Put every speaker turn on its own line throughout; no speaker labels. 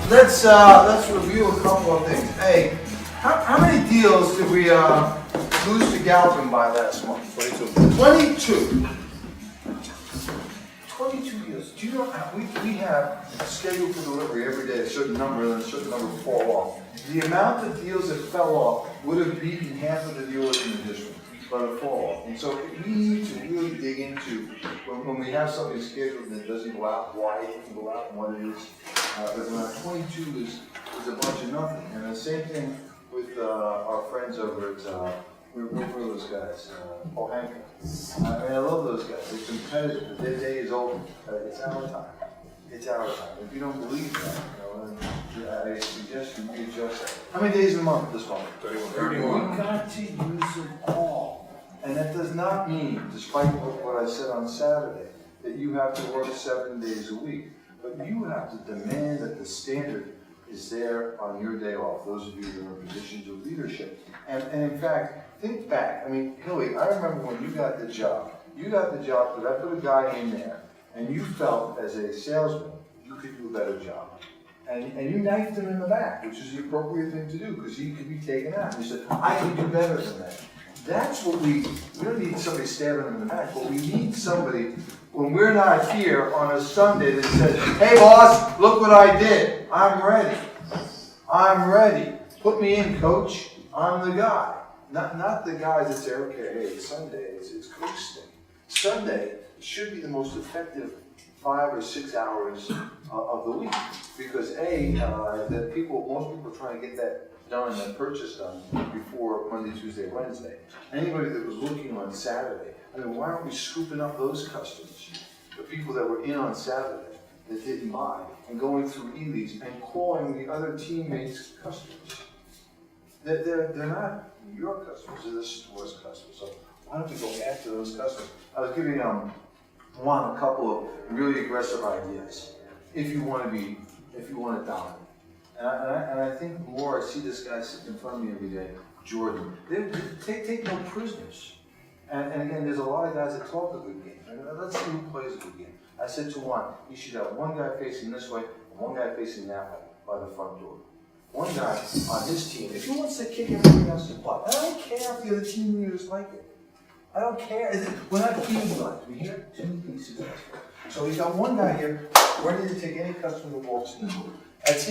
Let's review a couple of things. Hey, how many deals did we lose to Galpin by last month? 22. 22 deals. Do you know we have a schedule for delivery every day, a certain number, and then a certain number fall off. The amount of deals that fell off would have beaten half of the dealers in the district by the fall off. And so we need to really dig into when we have something scheduled that doesn't go out, why it doesn't go out, and what it is. But when 22 is a bunch of nothing. And the same thing with our friends over at where are those guys? Hanka. I love those guys. They're competitive. Their day is over. It's our time. It's our time. If you don't believe that, then I suggest you readjust that. How many days in a month this month? 31. You've got to use them all. And that does not mean, despite what I said on Saturday, that you have to work 7 days a week. But you have to demand that the standard is there on your day off, those of you that are in positions of leadership. And in fact, think back. I mean, Hilly, I remember when you got the job. You got the job because I put a guy in there, and you felt as a salesman, you could do a better job. And you knifed him in the back, which is the appropriate thing to do, because he could be taken out. And you said, I can do better than that. That's what we don't need somebody stabbing him in the back, but we need somebody, when we're not here on a Sunday, that says, hey boss, look what I did. I'm ready. I'm ready. Put me in, coach. I'm the guy. Not the guys that say, okay, hey, it's Sunday, it's coach thing. Sunday should be the most effective 5 or 6 hours of the week, because most people are trying to get that done, that purchase done before Monday, Tuesday, Wednesday. Anybody that was looking on Saturday, I mean, why aren't we scooping up those customers, the people that were in on Saturday that didn't buy, and going through e-leads and calling the other teammates' customers? They're not your customers, they're the store's customers. So why don't we go after those customers? I was giving Juan a couple of really aggressive ideas. If you want to dominate. And I think the more I see this guy sitting in front of me every day, Jordan, take no prisoners. And again, there's a lot of guys that talk a good game. Let's see who plays a good game. I said to Juan, you should have one guy facing this way and one guy facing that way by the front door. One guy on his team, if he wants to kick everybody else's butt, I don't care if the other team leaders like it. I don't care. We're not team guys. We hear two pieces of successful. So he's got one guy here ready to take any customer that walks in the door. That's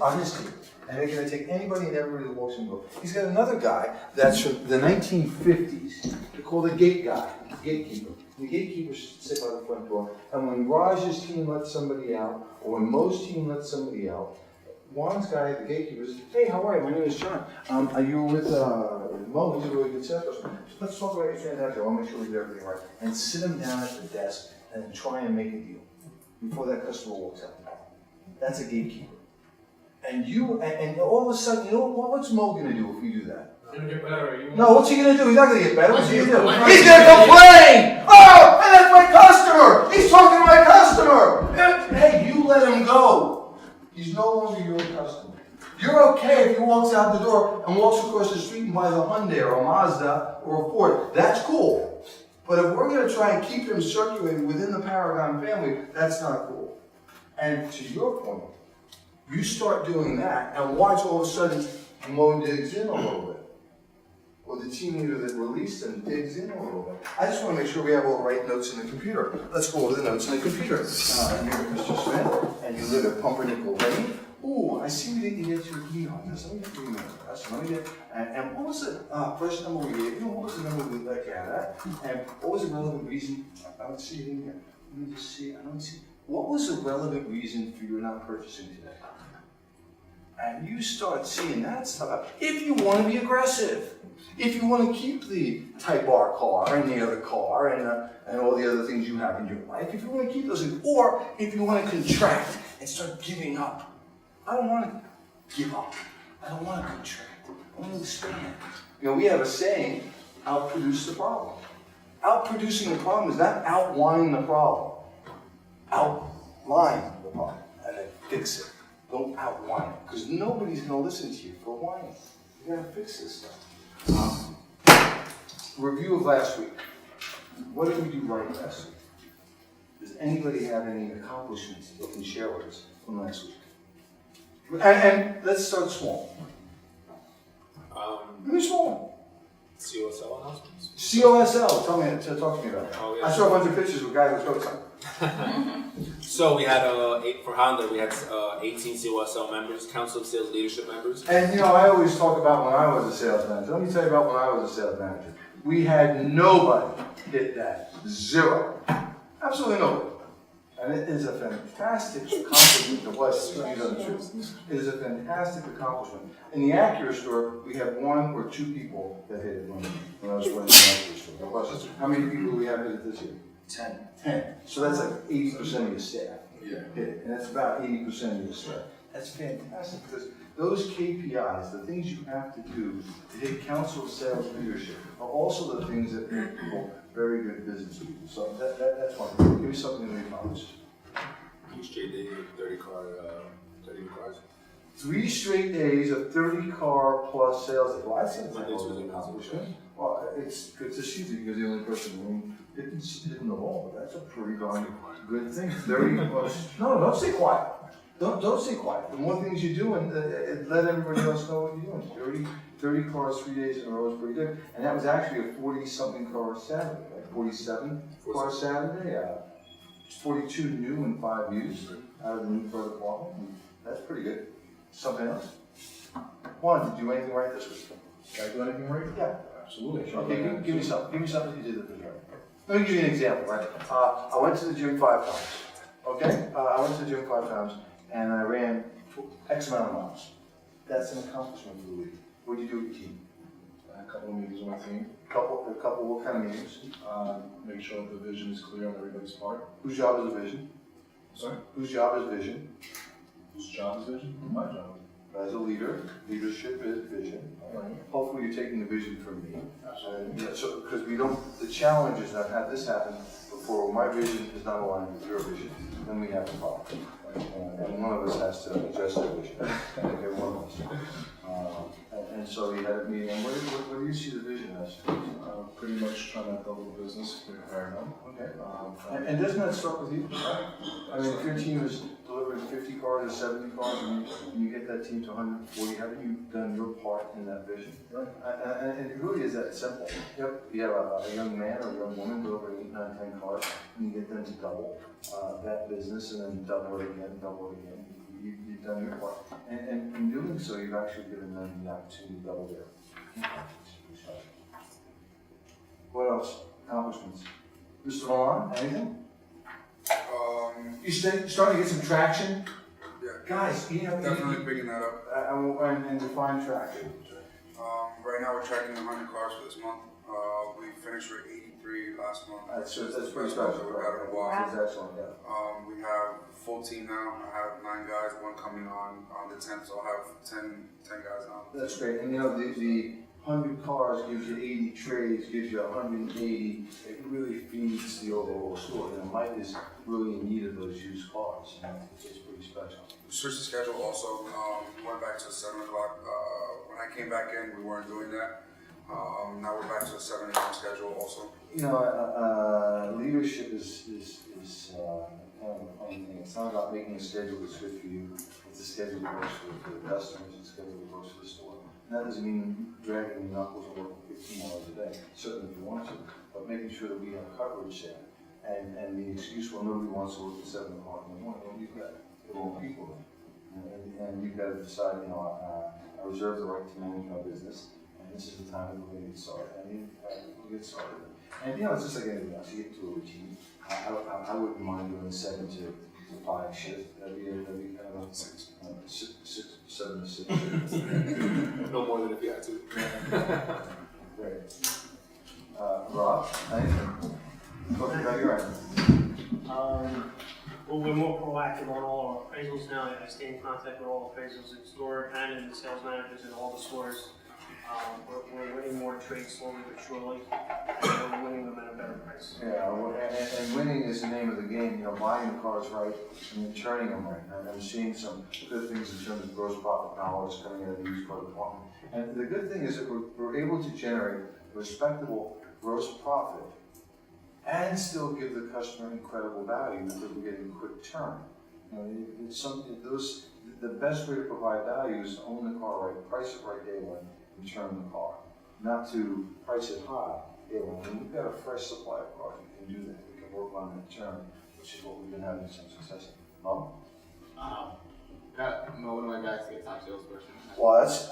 on his team. And they're going to take anybody and everybody that walks in the door. He's got another guy that's from the 1950s. They're called the gatekeeper. The gatekeeper should sit by the front door. And when Raj's team lets somebody out, or when Mo's team lets somebody out, Juan's guy, the gatekeeper, says, hey, how are you? My name is John. Are you with Mo? He's a really good salesperson. Let's talk about your transaction. I want to make sure we do everything right. And sit him down at the desk and try and make a deal before that customer walks out. That's a gatekeeper. And all of a sudden, what's Mo going to do if we do that?
He's going to get better.
No, what's he going to do? He's not going to get better. What's he going to do? He's going to complain! Oh, and that's my customer! He's talking to my customer! Hey, you let him go. He's no longer your customer. You're okay if he walks out the door and walks across the street and buys a Hyundai or a Mazda or a Ford. That's cool. But if we're going to try and keep him circulating within the Paragon family, that's not cool. And to your point, you start doing that and watch all of a sudden Mo digs in a little bit. Or the team leader that released him digs in a little bit. I just want to make sure we have all the right notes in the computer. Let's go over the notes in the computer. You're Mr. Smith, and you live at Pumpernickel Lane. Ooh, I see we didn't get your email address. Let me get your email address. And what was the first number we gave you? What was the number we'd like to have that? And what was the relevant reason? I don't see it in here. Let me just see. I don't see. What was the relevant reason for you not purchasing today? And you start seeing that stuff. If you want to be aggressive, if you want to keep the Type R car and the other car and all the other things you have in your life, if you want to keep those things, or if you want to contract and start giving up. I don't want to give up. I don't want to contract. I want to expand. We have a saying, outproduce the problem. Outproducing the problem is not outlining the problem. Outline the problem and then fix it. Don't outline it, because nobody's going to listen to you for whining. You got to fix this stuff. Review of last week. What did we do right last week? Does anybody have any accomplishments they can share with us from last week? And let's start small. Really small.
COSL announcements?
COSL, talk to me about it.
Oh, yeah.
I saw a bunch of pictures with guys with coats on.
So we had for Honda, we had 18 COSL members, Council of Sales Leadership members.
And you know, I always talk about when I was a sales manager. Let me tell you about when I was a sales manager. We had nobody hit that. Zero. Absolutely nobody. And it is a fantastic accomplishment to what you know the truth. It is a fantastic accomplishment. In the Acura store, we had 1 or 2 people that hit it when I was running the Acura store. There wasn't. How many people do we have hit it this year?
10.
10. So that's like 80% of your staff.
Yeah.
Hit it. And that's about 80% of your staff. That's fantastic because those KPIs, the things you have to do to hit council of sales leadership, are also the things that make people very good business people. So that's one thing. Give me something that we accomplished.
Each straight day, 30 cars.
3 straight days of 30 car plus sales. Well, I said
Monday, Tuesday, Wednesday.
Well, it's good to see that you're the only person in the room hitting the ball, but that's a pretty darn good thing. 30 plus. No, don't stay quiet. Don't stay quiet. The more things you do, and let everybody else know what you're doing. 30 cars 3 days in a row is pretty good. And that was actually a 40-something car Saturday, like 47 car Saturday. 42 new and 5 used out of the new car department. That's pretty good. Something else? Juan, did you do anything right this week?
Did I do anything right?
Yeah.
Absolutely.
Okay, give me something. Give me something you did that was right. Let me give you an example, right? I went to the gym 5 times. Okay? I went to the gym 5 times and I ran X amount of miles. That's an accomplishment for the week. What did you do with your team?
A couple of meetings with my team.
A couple, what kind of meetings?
Make sure that the vision is clear on everybody's part.
Whose job is the vision?
Sorry?
Whose job is vision?
Whose job is vision? My job.
As a leader, leadership is vision.
Right.
Hopefully you're taking the vision from me. So, because the challenge is, I've had this happen before, my vision is not aligned with your vision, then we have a problem. And one of us has to adjust that vision. Okay, one of us. And so you had a meeting, and what do you see the vision as?
Pretty much trying to double the business, higher now.
Okay. And doesn't that start with you? I mean, if your team is delivering 50 cars or 70 cars, and you get that team to 140, haven't you done your part in that vision?
Right.
And it really is that simple. Yep. You have a young man or a young woman delivering 8, 9, 10 cars, and you get them to double that business, and then double it again, double it again. You've done your part. And in doing so, you've actually given them the opportunity to double their income. What else? Accomplishments. Mr. Vaughn, anything? You starting to get some traction?
Yeah.
Guys, you know,
Definitely picking that up.
and define traction.
Right now we're tracking 100 cars for this month. We finished with 83 last month.
That's pretty
Best
special.
month we've had in a while.
That's excellent, yeah.
We have a full team now. I have 9 guys, 1 coming on the 10th, so I'll have 10 guys now.
That's great. And you know, the 100 cars gives you 80 trays, gives you 180. It really feeds the overall store. And Mike is really in need of those used cars. And it's pretty special.
We switched the schedule also. We went back to 7 o'clock. When I came back in, we weren't doing that. Now we're back to the 7 a.m. schedule also.
You know, leadership is kind of a funny thing. It's not about making a schedule that's good for you. It's a schedule that works for the customers. It's a schedule that works for the store. And that doesn't mean dragging your knuckles and working 15 hours a day. Certainly if you want to, but making sure that we have coverage there. And the excuse, well, nobody wants to work at 7 o'clock in the morning. Well, you've got the wrong people there. And you've got to decide, you know, I reserve the right to manage my business. And this is the time that we're going to get started. We'll get started. And you know, it's just like anything else. You get into a routine. I wouldn't mind doing 7 to 5 shift. That'd be kind of a 7 to 6.
No more than if you had to.
Great. Rob, anything? Talk about your end.
Well, we're more proactive on all our appraisals now. I stay in contact with all appraisals in store and in the sales managers in all the stores. We're winning more trades slowly but surely, and we're winning them at a better price.
Yeah, and winning is the name of the game. You know, buying the cars right and then turning them right. And I'm seeing some good things in terms of gross profit dollars coming out of the used car department. And the good thing is that we're able to generate respectable gross profit and still give the customer incredible value because we're getting quick turn. You know, it's something, the best way to provide value is to own the car right, price it right day one, and turn the car. Not to price it high day one. When we've got a fresh supply of cars, we can do that. We can work on the turn, which is what we've been having some success in.
One of my guys to get top salesperson.
Well, that's,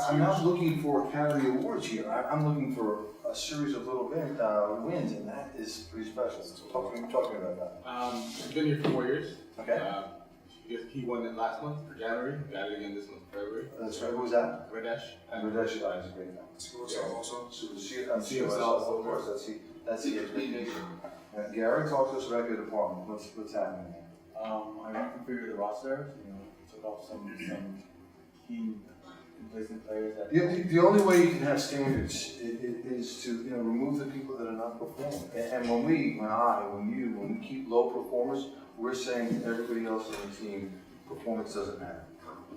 I'm not looking for Academy Awards here. I'm looking for a series of little wins, and that is pretty special. Talk to me about that.
I've been here for 4 years.
Okay.
He won it last month for January. Got it again this month for February.
That's right. Who was that?
Radesh.
Radesh is a great guy.
See what's up also?
See himself, of course. That's the expectation. Gary, talk to us about your department. What's happening there?
I reconfigured the roster, took off some key replacement players that.
The only way you can have standards is to remove the people that are not performing. And when we keep low performers, we're saying to everybody else on the team, performance doesn't matter.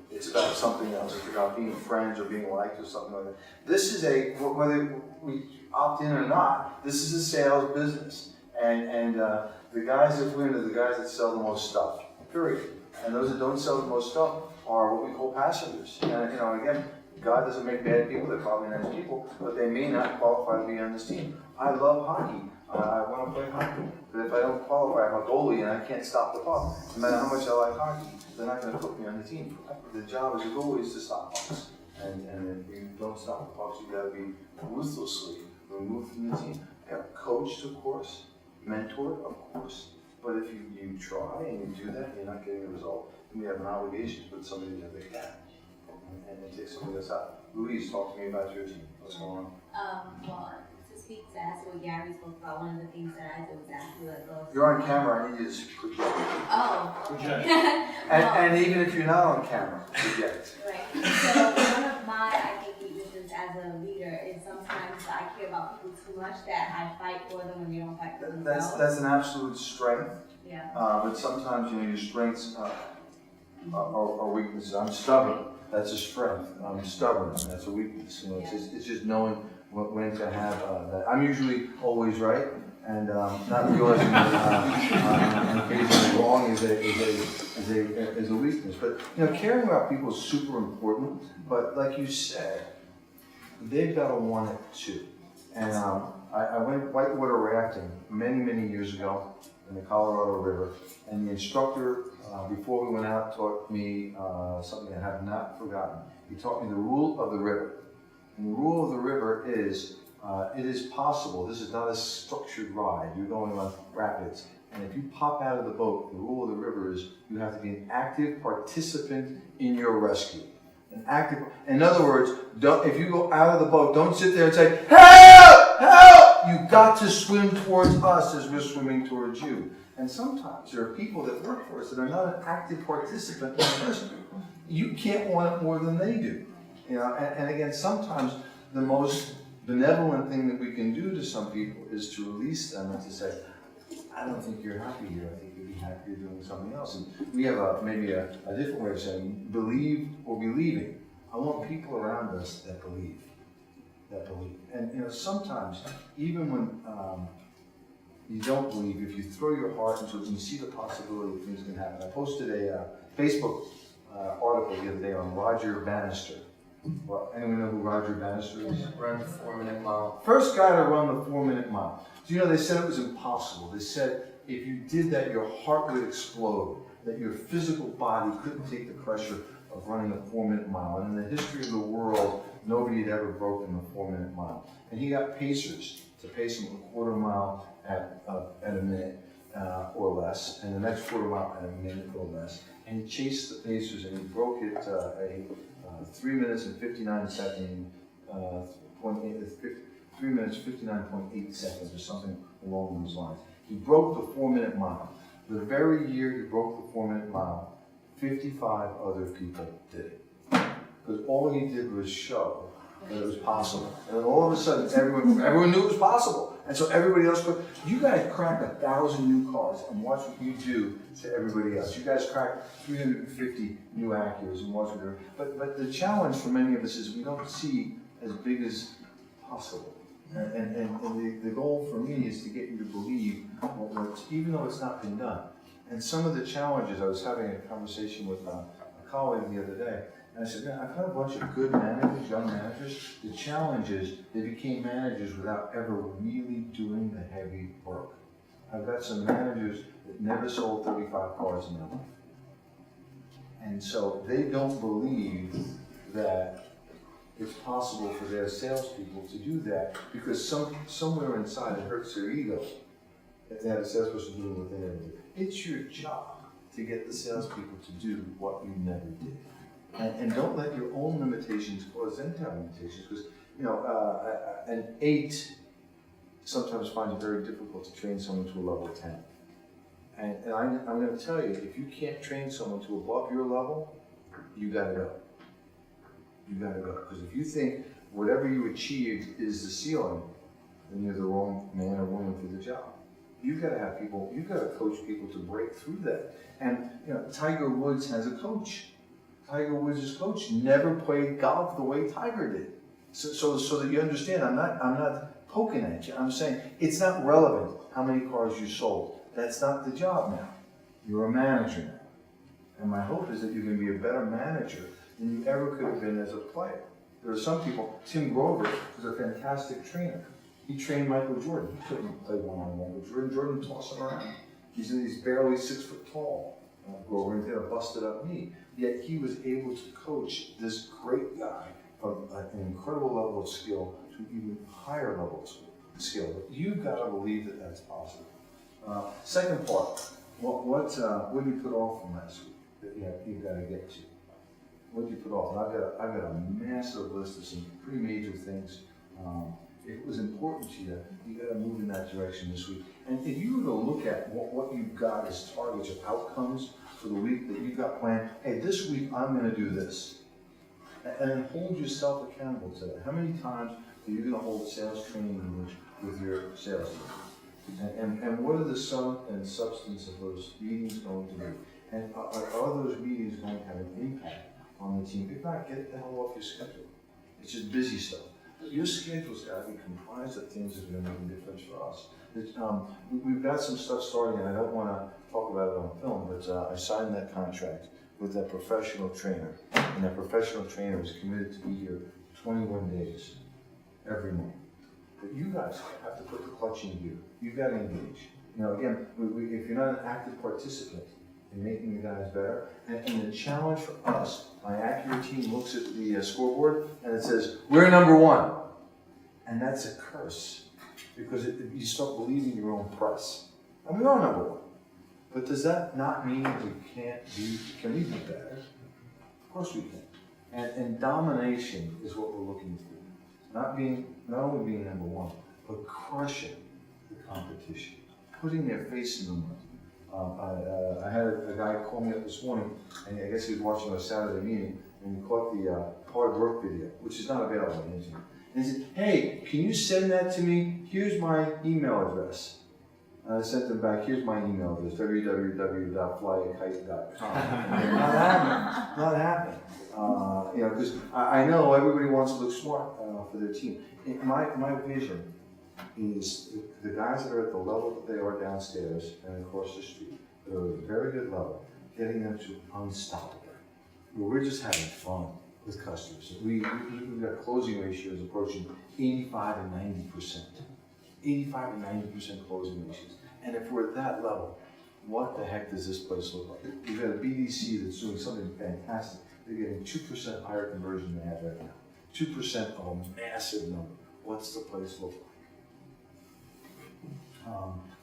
It's about something else. It's about being friends or being liked or something like that. This is whether we opt in or not, this is a sales business. And the guys that win are the guys that sell the most stuff, period. And those that don't sell the most stuff are what we call passengers. And again, God doesn't make bad people, they're probably nice people, but they may not qualify to be on this team. I love hockey. I want to play hockey. But if I don't qualify, I'm a goalie and I can't stop the puck. No matter how much I like hockey, they're not going to put me on the team. The job as a goalie is to stop pucks. And if you don't stop the pucks, you got to be ruthlessly removed from the team. Coached, of course. Mentored, of course. But if you try and you do that and you're not getting a result, then we have an obligation to put somebody that they can. And take somebody else out. Louise, talk to me about your team. What's going on?
Well, to speak to ask what Gary spoke about, one of the things that I do is actually like those.
You're on camera, I need you to project.
Oh, okay.
And even if you're not on camera, project.
Right. So one of my, I think, weaknesses as a leader is sometimes I care about people too much that I fight for them when they don't fight for themselves.
That's an absolute strength.
Yeah.
But sometimes your strengths are weaknesses. I'm stubborn. That's a strength. I'm stubborn. That's a weakness. It's just knowing when to have that. I'm usually always right, and not realizing that occasionally wrong is a weakness. But caring about people is super important. But like you said, they've got to want it too. And I went whitewater rafting many years ago in the Colorado River, and the instructor, before we went out, taught me something I have not forgotten. He taught me the rule of the river. And the rule of the river is, it is possible, this is not a structured ride, you're going on rapids, and if you pop out of the boat, the rule of the river is you have to be an active participant in your rescue. In other words, if you go out of the boat, don't sit there and say, help, help! You've got to swim towards us as we're swimming towards you. And sometimes there are people that work for us that are not an active participant in the rescue. You can't want it more than they do. And again, sometimes the most benevolent thing that we can do to some people is to release them and to say, I don't think you're happy here. I think you'd be happier doing something else. And we have maybe a different way of saying believe or believing. I want people around us that believe. And sometimes, even when you don't believe, if you throw your heart into it and you see the possibility that things can happen. I posted a Facebook article the other day on Roger Bannister. Well, anyone know who Roger Bannister is?
Run the 4-minute mile.
First guy to run the 4-minute mile. So they said it was impossible. They said if you did that, your heart would explode, that your physical body couldn't take the pressure of running a 4-minute mile. And in the history of the world, nobody had ever broken the 4-minute mile. And he got pacers to pace him a quarter mile at a minute or less, and the next quarter mile at a minute or less. And he chased the pacers, and he broke it 3 minutes and 59 seconds, 3 minutes 59.8 seconds, or something along those lines. He broke the 4-minute mile. The very year he broke the 4-minute mile, 55 other people did it. Because all he did was show that it was possible. And then all of a sudden, everyone knew it was possible. And so everybody else could. You guys crack 1,000 new cars and watch what you do to everybody else. You guys crack 350 new Acuras and watch what you do. But the challenge for many of us is we don't see as big as possible. And the goal for me is to get you to believe, even though it's not been done. And some of the challenges, I was having a conversation with a colleague the other day, and I said, man, I've got a bunch of good managers, young managers. The challenge is they became managers without ever really doing the heavy work. I've got some managers that never sold 35 cars in their life. And so they don't believe that it's possible for their salespeople to do that because somewhere inside it hurts their ego if they have a salesperson doing what they never did. It's your job to get the salespeople to do what you never did. And don't let your own limitations cause them to have limitations because, you know, an 8 sometimes finds it very difficult to train someone to a level 10. And I'm going to tell you, if you can't train someone to above your level, you got to go. You got to go. Because if you think whatever you achieved is the ceiling, then you're the wrong man or woman for the job. You've got to have people, you've got to coach people to break through that. And, you know, Tiger Woods has a coach. Tiger Woods' coach never played golf the way Tiger did. So that you understand, I'm not poking at you. I'm saying it's not relevant how many cars you sold. That's not the job now. You're a manager now. And my hope is that you're going to be a better manager than you ever could have been as a player. There are some people, Tim Grover was a fantastic trainer. He trained Michael Jordan. He couldn't play one-on-one with Jordan. Jordan tossed him around. He's barely 6 foot tall. Grover, and he had a busted up knee. Yet he was able to coach this great guy from an incredible level of skill to an even higher level of skill. But you've got to believe that that's possible. Second part, what did you put off from last week that you've got to get to? What did you put off? And I've got a massive list of some pretty major things. If it was important to you, you got to move in that direction this week. And if you were to look at what you've got as targets or outcomes for the week that you've got planned, hey, this week I'm going to do this. And then hold yourself accountable to that. How many times are you going to hold a sales training meeting with your sales team? And what are the sum and substance of those meetings going to be? And are those meetings going to have an impact on the team? If not, get the hell off your schedule. It's just busy stuff. Your schedule's got to be comprised of things that are going to make a difference for us. We've got some stuff starting, and I don't want to talk about it on film, but I signed that contract with that professional trainer, and that professional trainer is committed to be here 21 days every month. But you guys have to put the clutch in gear. You've got to engage. You know, again, if you're not an active participant in making the guys better, and the challenge for us, my Accurate team looks at the scoreboard and it says, we're number 1. And that's a curse, because you start believing your own press. And we are number 1. But does that not mean we can we be better? Of course we can. And domination is what we're looking for. Not only being number 1, but crushing the competition, putting their face in the mud. I had a guy call me up this morning, and I guess he was watching a Saturday meeting, and he caught the hard work video, which is not available on the internet. And he said, hey, can you send that to me? Here's my email address. And I sent him back, here's my email address, www.flyakite.com. Not happening. You know, because I know everybody wants to look smart for their team. My vision is the guys that are at the level that they are downstairs and across the street, they're at a very good level, getting them to unstoppable. Where we're just having fun with customers. We've got closing ratios approaching 85 and 90%. 85 and 90% closing ratios. And if we're at that level, what the heck does this place look like? We've got a BDC that's doing something fantastic. They're getting 2% higher conversion than they have right now. 2% of a massive number. What's the place look like?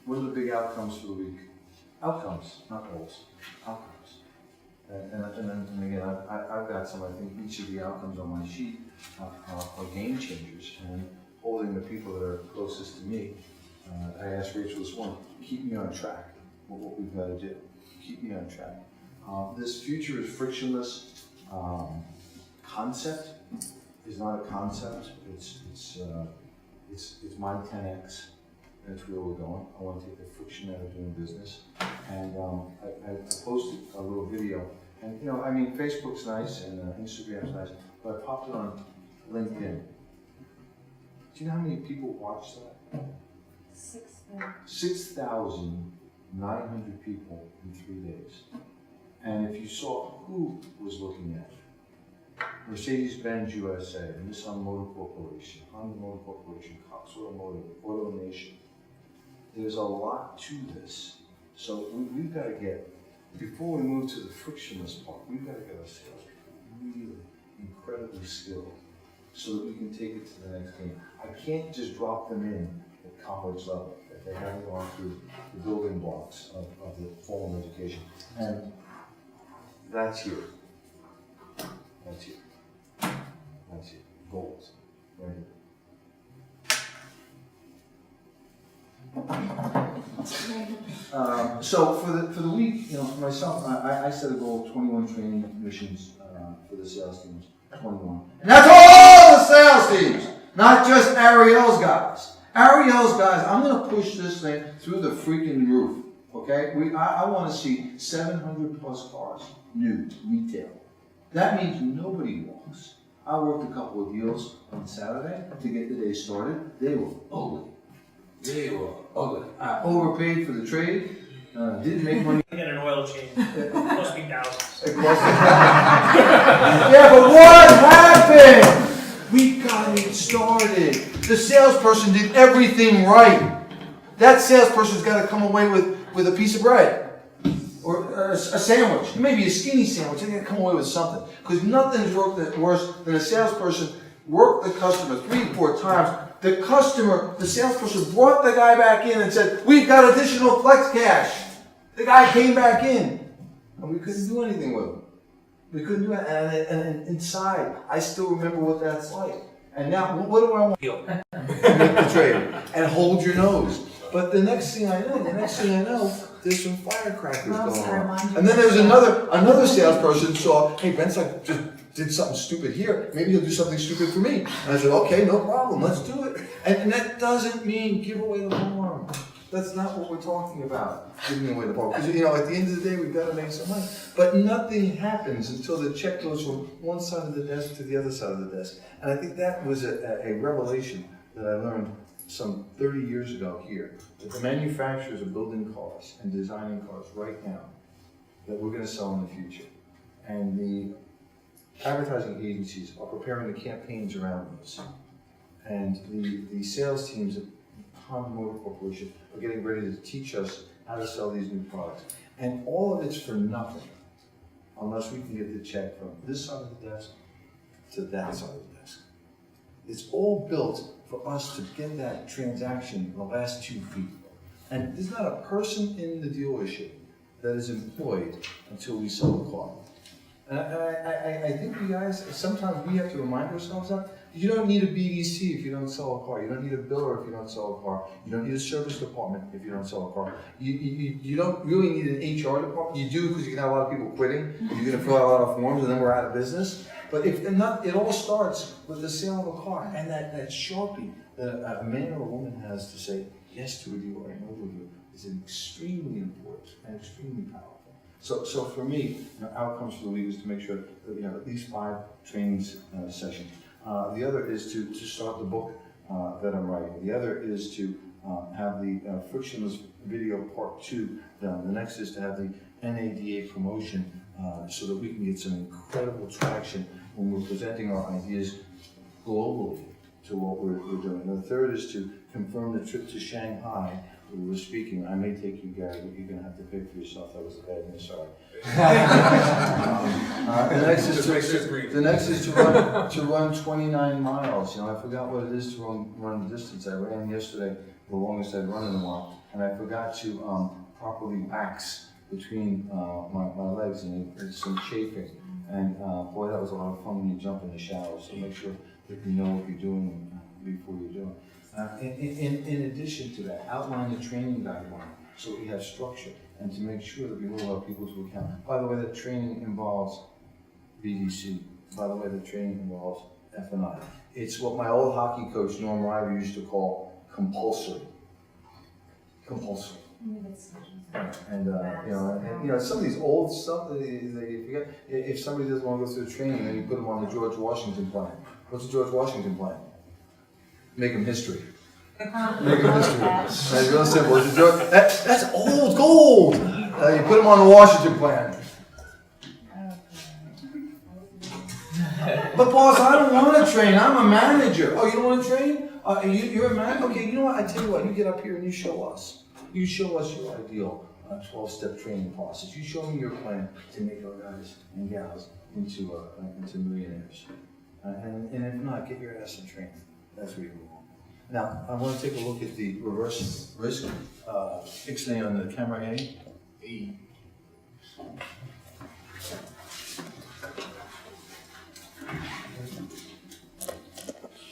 What are the big outcomes for the week? Outcomes, not goals. Outcomes. And again, I've got some. I think each of the outcomes on my sheet are game changers. And holding the people that are closest to me, I asked Rachel this morning, keep me on track with what we've got to do. Keep me on track. This future is frictionless concept is not a concept. It's my 10x. That's where we're going. I want to take the friction out of doing business. And I posted a little video. And, you know, I mean, Facebook's nice and Instagram's nice, but I popped it on LinkedIn. Do you know how many people watched that?
6,000.
6,000 900 people in 3 days. And if you saw who was looking at it, Mercedes-Benz USA, Nissan Motor Corporation, Honda Motor Corporation, Cox Automotive, Auto Nation. There's a lot to this. So we've got to get, before we move to the frictionless part, we've got to get our salespeople really incredibly skilled so that we can take it to the next game. I can't just drop them in at college level if they haven't gone through the building blocks of the formal education. And that's here. That's here. That's here. Goals. Right here. So for the week, for myself, I set a goal of 21 training missions for the sales teams. 21. And that's all the sales teams, not just Ariel's guys. Ariel's guys, I'm going to push this thing through the freaking roof. Okay? I want to see 700 plus cars, new, retail. That means nobody walks. I worked a couple of deals on Saturday to get the day started. They were ugly. I overpaid for the trade. Didn't make money.
Get an oil change. It cost me thousands.
Yeah, but what happened? We got it started. The salesperson did everything right. That salesperson's got to come away with a piece of bread. Or a sandwich, maybe a skinny sandwich. They're going to come away with something. Because nothing is worse than a salesperson worked the customer 3-4 times. The salesperson brought the guy back in and said, "We've got additional flex cash." The guy came back in, and we couldn't do anything with him. We couldn't do it. And inside, I still remember what that's like. And now, what do I want? Make the trade and hold your nose. But the next thing I know, there's some firecrackers going on. And then there's another salesperson saw, hey, Benstock just did something stupid here. Maybe he'll do something stupid for me. And I said, okay, no problem, let's do it. And that doesn't mean give away the farm. That's not what we're talking about, giving away the farm. Because, at the end of the day, we've got to make some money. But nothing happens until the check goes from one side of the desk to the other side of the desk. And I think that was a revelation that I learned some 30 years ago here, that the manufacturers are building cars and designing cars right now that we're going to sell in the future. And the advertising agencies are preparing the campaigns around this. And the sales teams at Honda Motor Corporation are getting ready to teach us how to sell these new products. And all of it's for nothing unless we can get the check from this side of the desk to that side of the desk. It's all built for us to get that transaction in the last 2 feet. And there's not a person in the dealership that is employed until we sell the car. And I think you guys, sometimes we have to remind ourselves that you don't need a BDC if you don't sell a car. You don't need a biller if you don't sell a car. You don't need a service department if you don't sell a car. You don't really need an HR department. You do because you can have a lot of people quitting. You're going to fill out a lot of forms and then we're out of business. But it all starts with the sale of a car and that Sharpie that a man or a woman has to say yes to a deal or no to a deal is extremely important and extremely powerful. So for me, outcomes for the week is to make sure that we have at least 5 training sessions. The other is to start the book that I'm writing. The other is to have the Frictionless video part 2 done. The next is to have the NADA promotion so that we can get some incredible traction when we're presenting our ideas globally to what we're doing. And the third is to confirm the trip to Shanghai. We were speaking. I may take you, Gary, but you're going to have to pay for yourself. That was a bad news. Sorry. The next is to run 29 miles. I forgot what it is to run the distance. I ran yesterday, the longest I'd run in a while, and I forgot to properly wax between my legs, and there's some chafing. And boy, that was a lot of fun when you jump in the shower. So make sure that you know what you're doing before you do it. In addition to that, outline the training guideline so we have structure and to make sure that we hold our people to account. By the way, that training involves BDC. By the way, the training involves F&I. It's what my old hockey coach, Norm Ryder, used to call compulsory. Compulsory. And some of these old stuff that you forget. If somebody doesn't want to go through the training, then you put them on the George Washington plan. What's the George Washington plan? Make them history. Make it mystery. It's real simple. That's old gold. You put them on the Washington plan. But boss, I don't want to train. I'm a manager. Oh, you don't want to train? You're a manager? Okay, you know what? I tell you what. You get up here and you show us. You show us your ideal 12-step training process. You show me your plan to make our guys and gals into millionaires. And if not, get your ass in training. That's where you belong. Now, I want to take a look at the reverse risk. Ixnay on the camera A.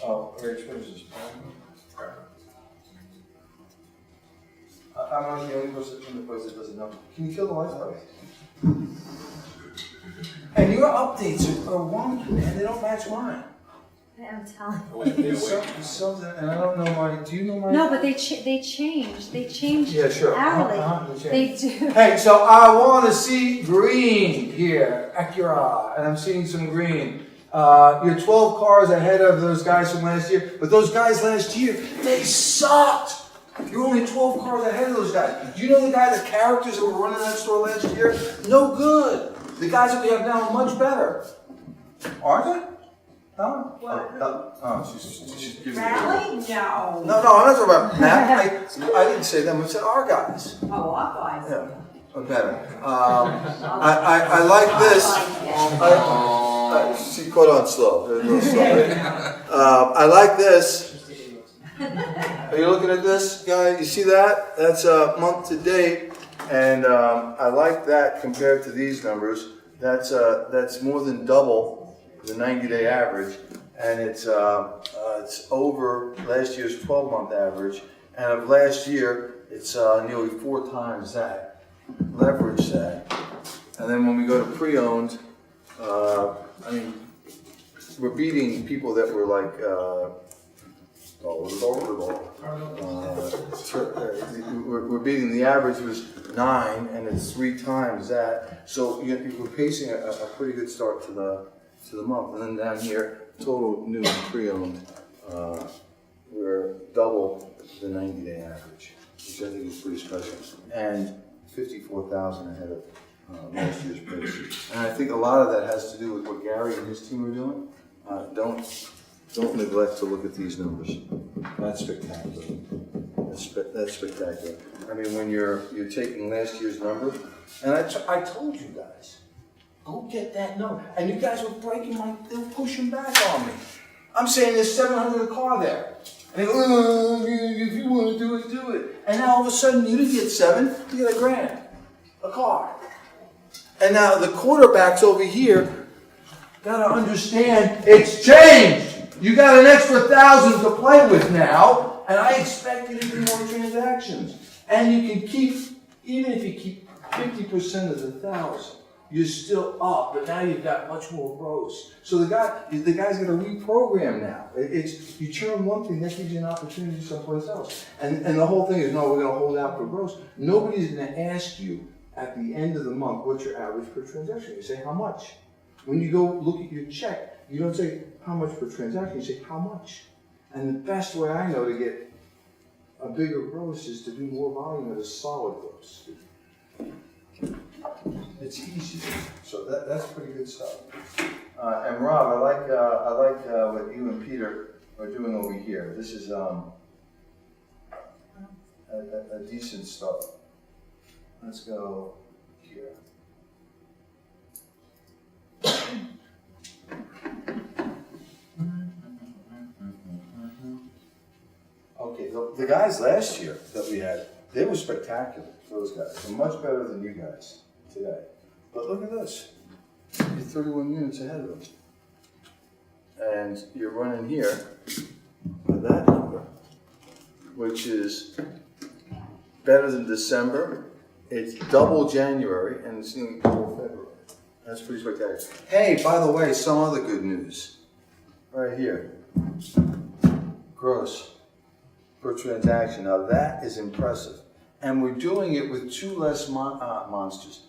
Oh, Rich, what is this? I'm not the only person in the place that doesn't know. Can you kill the lights out? And your updates are wonky, man. They don't match mine.
I'm telling
It's something, and I don't know my. Do you know my?
No, but they change. They change
Yeah, sure.
hourly.
They
They do.
Hey, so I want to see green here, Acura, and I'm seeing some green. You're 12 cars ahead of those guys from last year, but those guys last year, they sucked. You're only 12 cars ahead of those guys. Do you know the characters that were running that store last year? No good. The guys that we have now are much better. Aren't they? No? She's giving me
Rally? No.
No, I'm not talking about Matt. I didn't say them. I said our guys.
Oh, our guys.
Yeah, better. I like this. She caught on slow. A little slow. I like this. Are you looking at this, guy? You see that? That's month to date, and I like that compared to these numbers. That's more than double the 90-day average, and it's over last year's 12-month average. And of last year, it's nearly 4 times that. Leverage that, and then when we go to pre-owned, I mean, we're beating people that were like. We're beating the average was 9, and it's 3 times that. So we're pacing a pretty good start to the month. And then down here, total new and pre-owned, we're double the 90-day average, which I think is pretty special, and 54,000 ahead of last year's pace. And I think a lot of that has to do with what Gary and his team are doing. Don't neglect to look at these numbers. That's spectacular. That's spectacular. I mean, when you're taking last year's number, and I told you guys, go get that number. And you guys were they were pushing back on me. I'm saying there's 700 a car there. And they go, oh, if you want to do it, do it. And now all of a sudden, you didn't get 7, you get $1,000 a car. And now the quarterbacks over here gotta understand it's changed. You got an extra 1,000 to play with now, and I expect you to do more transactions. And you can keep, even if you keep 50% of the 1,000, you're still up, but now you've got much more gross. So the guy's gonna reprogram now. It's you turn one thing, that gives you an opportunity someplace else. And the whole thing is, no, we're gonna hold out for gross. Nobody's gonna ask you at the end of the month what's your average per transaction. You say how much. When you go look at your check, you don't say how much per transaction, you say how much. And the best way I know to get a bigger gross is to do more volume at a solid gross. It's easy. So that's pretty good stuff. And Rob, I like what you and Peter are doing over here. This is a decent stuff. Let's go here. Okay, the guys last year that we had, they were spectacular, those guys. They're much better than you guys today. But look at this. You're 31 units ahead of them. And you're running here with that number, which is better than December. It's double January, and it's nearly double February. That's pretty spectacular. Hey, by the way, some other good news. Right here. Gross per transaction. Now that is impressive. And we're doing it with 2 less managers.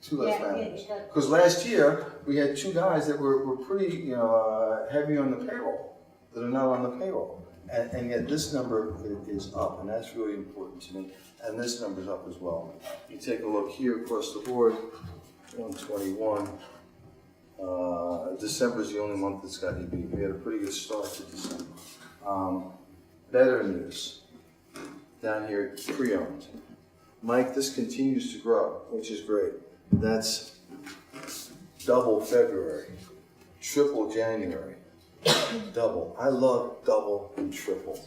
2 less managers. Because last year, we had 2 guys that were pretty, heavy on the payroll. that are not on the payroll. And yet this number is up, and that's really important to me. And this number's up as well. You take a look here across the board, 121. December's the only month that's got EB. We had a pretty good start to December. Better news, down here, pre-owned. Mike, this continues to grow, which is great. That's double February, triple January, double. I love double and triple.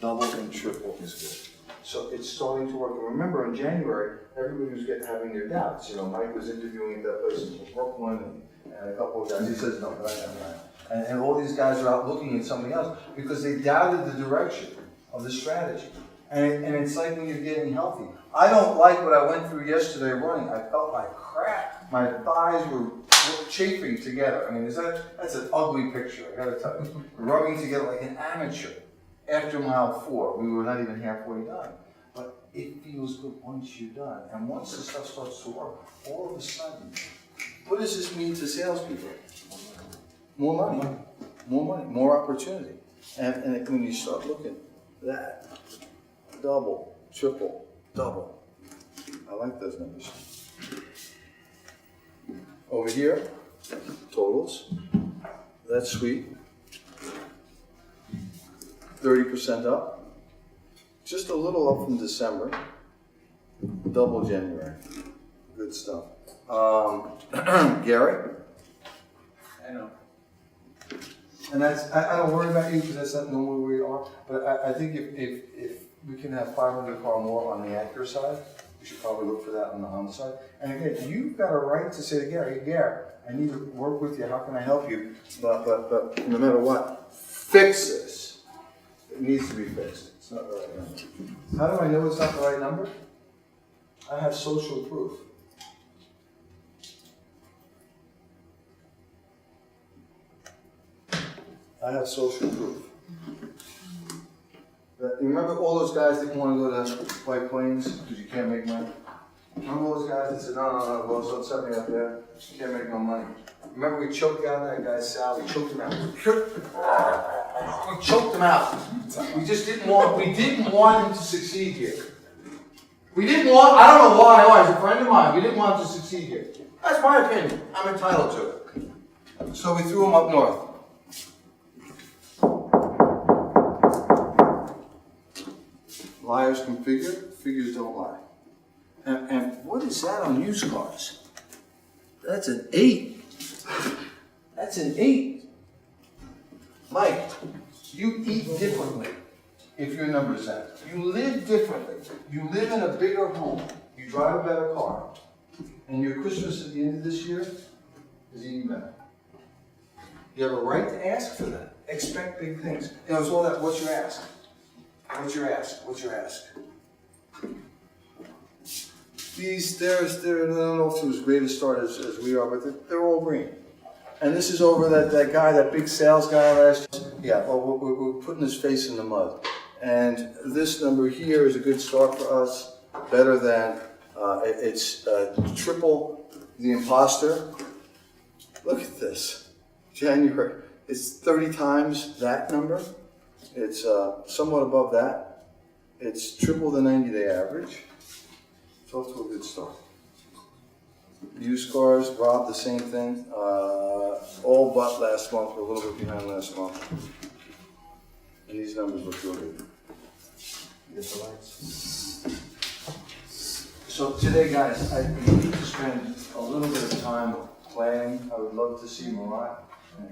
Double and triple is good. So it's starting to work. And remember, in January, everybody was having their doubts. You know, Mike was interviewing at that place in Brooklyn, and a couple of guys. He says, no, and all these guys are out looking at something else because they doubted the direction of the strategy. And it's like when you're getting healthy. I don't like what I went through yesterday running. I felt like crap. My thighs were chafing together. I mean, that's an ugly picture, I gotta tell you. Rubbing together like an amateur. After mile 4, we were not even halfway done. But it feels good once you're done. And once the stuff starts to work, all of a sudden, what does this mean to salespeople? More money, more opportunity. And when you start looking, that, double, triple, double. I like those numbers. Over here, totals. That's sweet. 30% up. Just a little up from December. Double January. Good stuff. Gary?
I know.
And I don't worry about you because that's not normally where you are. But I think if we can have 500 car more on the Acura side, we should probably look for that on the Honda side. And again, you've got a right to say to Gary, hey, Gary, I need to work with you. How can I help you? But no matter what, fix this. It needs to be fixed. It's not the right number. How do I know it's not the right number? I have social proof. I have social proof. You remember all those guys that didn't want to go to White Plains because you can't make money? Remember all those guys that said, no, well, don't set me up there. You can't make no money. Remember we choked out that guy's salary. We choked him out. We choked him out. We just didn't want him to succeed here. We didn't want, I don't know why, he's a friend of mine. We didn't want him to succeed here. That's my opinion. I'm entitled to it. So we threw him up north. Liars can figure, figures don't lie. And what is that on used cars? That's an 8. That's an 8. Mike, you eat differently if your number's that. You live differently. You live in a bigger home. You drive a better car. And your Christmas at the end of this year is even better. You have a right to ask for that. Expect big things. You know, it's all that, what's your ask? What's your ask? What's your ask? They're I don't know if it was as great a start as we are, but they're all green. And this is over that guy, that big sales guy last year. Yeah, well, we're putting his face in the mud. And this number here is a good start for us. Better than, it's triple the imposter. Look at this. January, it's 30 times that number. It's somewhat above that. It's triple the 90-day average. It's off to a good start. Used cars, Rob, the same thing. All but last month. We're a little bit behind last month. And these numbers look real good. Get the lights. So today, guys, we need to spend a little bit of time planning. I would love to see Marat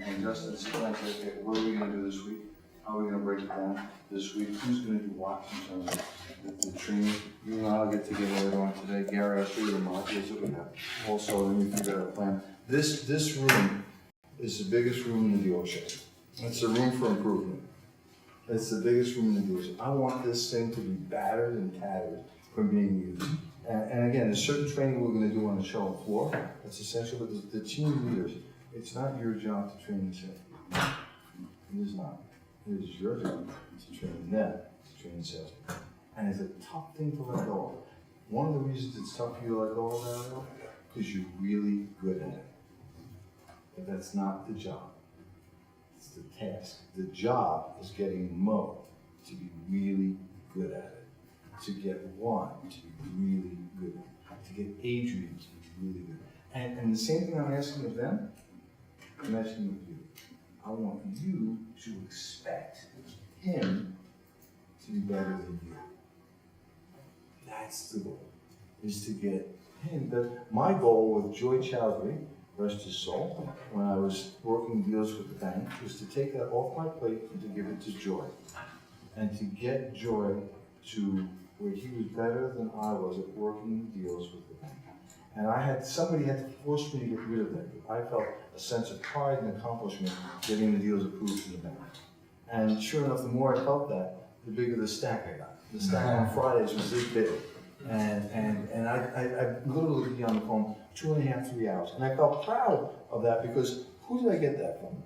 and Justin sit down and say, okay, what are we going to do this week? How are we going to break it down this week? Who's going to do what in terms of the training? You and I'll get together later on today. Gary, I'll show you the modules that we have. Also, let me figure out a plan. This room is the biggest room in the dealership. It's a room for improvement. It's the biggest room in the dealership. I want this thing to be battered and tattered from being used. And again, there's certain training we're going to do on the show floor. That's essential, but the team leaders, it's not your job to train the salespeople. It is not. It is your job to train them to train the salespeople. And it's a tough thing to let go of. One of the reasons it's tough for you to let go of that, because you're really good at it. But that's not the job. It's the task. The job is getting Mo to be really good at it, to get Juan to be really good at it, to get Adrian to be really good. And the same thing I'm asking of them, I'm asking of you. I want you to expect him to be better than you. That's the goal, is to get him. But my goal with Joy Chowdhury, rest his soul, when I was working deals with the bank, was to take that off my plate and to give it to Joy. And to get Joy to where he was better than I was at working deals with the bank. And somebody had to force me to get rid of that. I felt a sense of pride and accomplishment getting the deals approved from the bank. And sure enough, the more I felt that, the bigger the stack I got. The stack on Fridays was this big. And I literally be on the phone 2.5, 3 hours. And I felt proud of that because who did I get that from?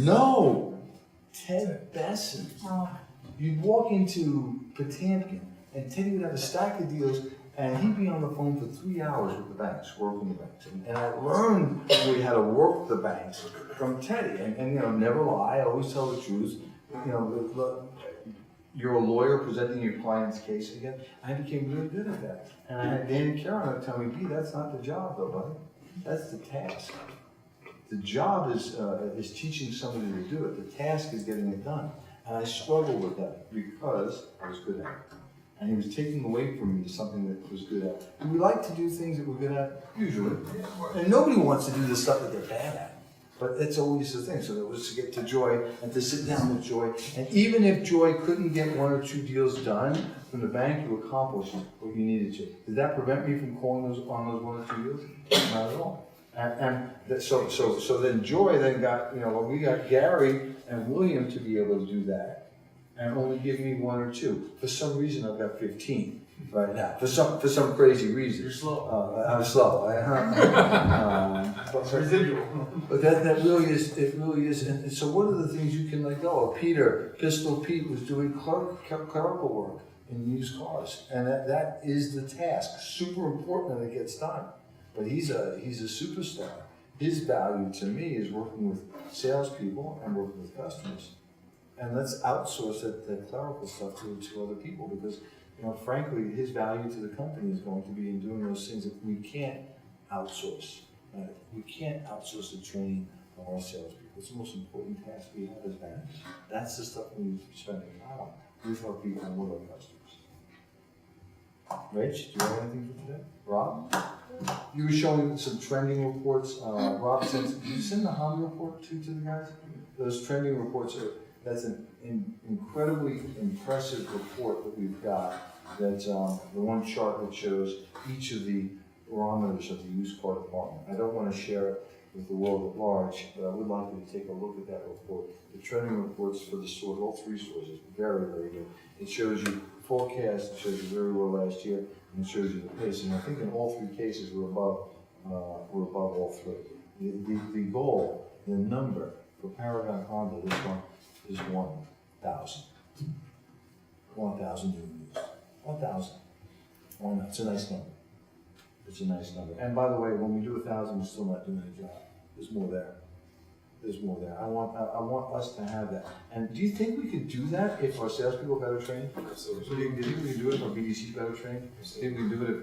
No! Ted Besson. You'd walk into Potamkin and Teddy would have a stack of deals and he'd be on the phone for 3 hours with the banks, working the banks. And I learned really how to work the banks from Teddy. And you know, never lie, always tell the truth. You know, you're a lawyer presenting your client's case again. I became really good at that. And I had Dan Caron tell me, B, that's not the job though, buddy. That's the task. The job is teaching somebody to do it. The task is getting it done. And I struggled with that because I was good at it. And he was taking away from me something that was good at. Do we like to do things that we're good at? Usually. And nobody wants to do the stuff that they're bad at. But that's always the thing. So it was to get to Joy and to sit down with Joy. And even if Joy couldn't get 1 or 2 deals done from the bank, you accomplished what you needed to. Did that prevent me from calling on those 1 or 2 deals? Not at all. So then Joy then got, you know, we got Gary and William to be able to do that. And only give me 1 or 2. For some reason, I've got 15 right now. For some crazy reason.
You're slow.
I'm slow.
Residual.
But that really is. It really is. And so, what are the things you can let go of? Pistol Pete was doing clerical work in used cars, and that is the task. Super important that it gets done. But he's a superstar. His value to me is working with salespeople and working with customers. And let's outsource that clerical stuff to other people because, you know, frankly, his value to the company is going to be in doing those things that we can't outsource. We can't outsource the training of our salespeople. It's the most important task we have as managers. That's the stuff we need to be spending time on with our people and with our customers. Rich, do you have anything for today? Rob? You were showing some trending reports. Rob, did you send the HAM report to the guys? Those trending reports that's an incredibly impressive report that we've got. That's the one chart that shows each of the barometers of the used car department. I don't want to share it with the world at large, but I would like you to take a look at that report. The trending reports for the stores, all 3 stores, is very, very good. It shows you forecast, it shows you where we were last year, and it shows you the pace. And I think in all 3 cases we're above all 3. The goal, the number for Paragon Honda, this one, is 1,000. 1,000 new units. 1,000. Why not? It's a nice number. It's a nice number. And by the way, when we do 1,000, we're still not doing a job. There's more there. There's more there. I want us to have that. And do you think we could do that if our salespeople are better trained? So do you think we can do it if our BDC better trained? Do you think we can do it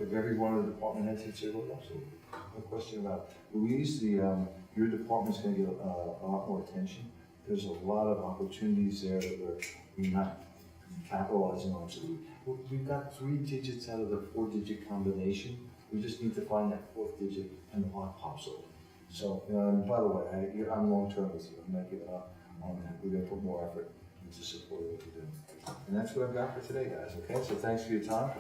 if every one of the department heads had said, well, absolutely. No question about it. Louise, your department's going to get a lot more attention. There's a lot of opportunities there that we're not capitalizing on. So we've got 3 digits out of the 4-digit combination. We just need to find that 4th digit and the lock pops over. So, by the way, I'm long-term with you. I'm not giving up on that. We're going to put more effort into supporting what we're doing. And that's what I've got for today, guys, okay? So thanks for your time.